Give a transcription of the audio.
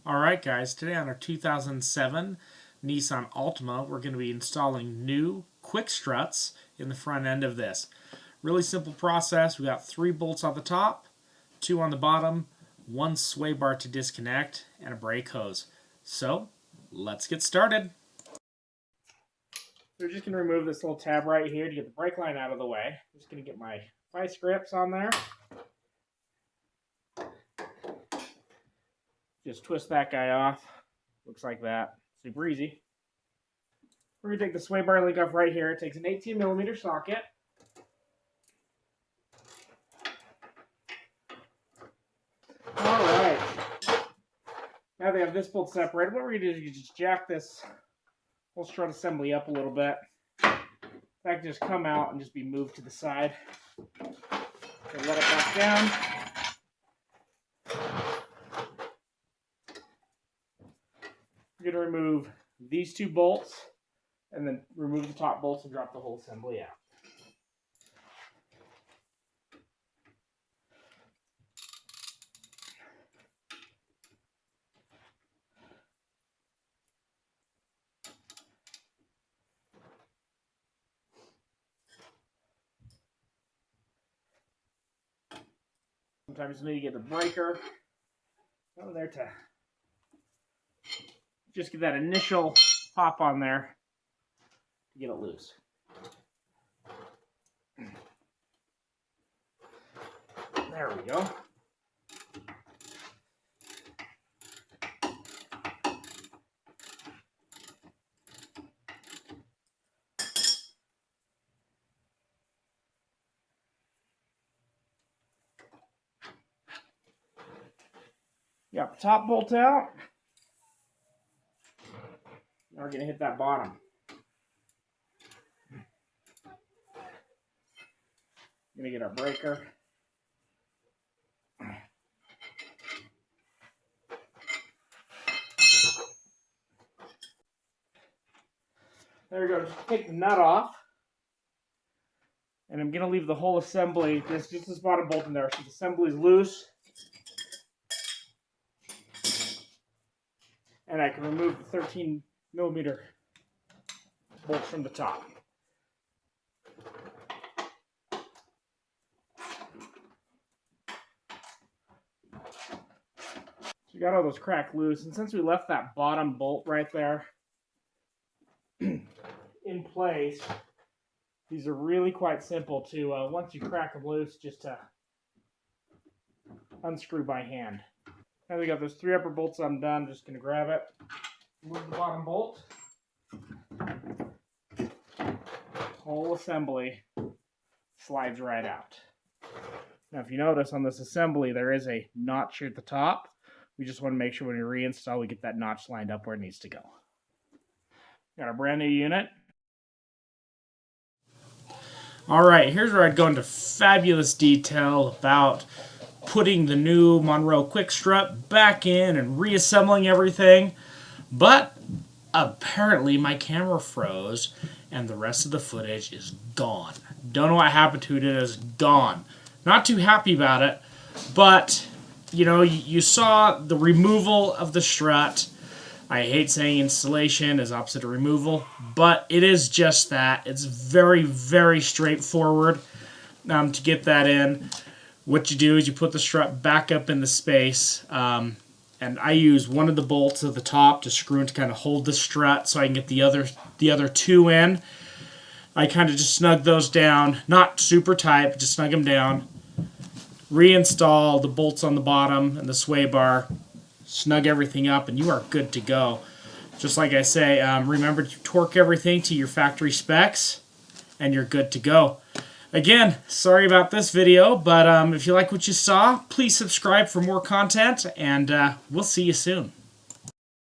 Alright guys, today on our 2007 Nissan Altima, we're going to be installing new quick struts in the front end of this. Really simple process. We got 3 bolts on the top, 2 on the bottom, 1 sway bar to disconnect, and a brake hose. So, let's get started. We're just going to remove this little tab right here to get the brake line out of the way. I'm just going to get my vice grips on there. Just twist that guy off. Looks like that. Super easy. We're going to take the sway bar link off right here. It takes an 18mm socket. Alright. Now they have this bolt separated. What we're going to do is just jack this whole strut assembly up a little bit. That can just come out and just be moved to the side. So let it back down. We're going to remove these 2 bolts and then remove the top bolts and drop the whole assembly out. Sometimes you need to get the breaker over there to just get that initial pop on there to get it loose. There we go. Got the top bolt out. Now we're going to hit that bottom. We're going to get our breaker. There we go. Just take the nut off. And I'm going to leave the whole assembly, just this bottom bolt in there, so the assembly is loose. And I can remove the 13mm bolts from the top. So we got all those cracked loose, and since we left that bottom bolt right there in place, these are really quite simple to, once you crack them loose, just to unscrew by hand. Now we got those 3 upper bolts. I'm done. Just going to grab it, move the bottom bolt. Whole assembly slides right out. Now if you notice on this assembly there is a notch here at the top. We just want to make sure when we reinstall we get that notch lined up where it needs to go. Got a brand new unit. Alright, here's where I'd go into fabulous detail about putting the new Monroe quick strut back in and reassembling everything, but apparently my camera froze and the rest of the footage is gone. Don't know what happened to it. It is gone. Not too happy about it, but you know, you saw the removal of the strut. I hate saying installation is opposite of removal, but it is just that. It's very, very straightforward to get that in. What you do is you put the strut back up in the space, and I use one of the bolts at the top to screw in to kind of hold the strut so I can get the other 2 in. I kind of just snug those down, not super tight, but just snug them down. Reinstall the bolts on the bottom and the sway bar, snug everything up, and you are good to go. Just like I say, remember to torque everything to your factory specs, and you're good to go. Again, sorry about this video, but if you like what you saw, please subscribe for more content, and we'll see you soon.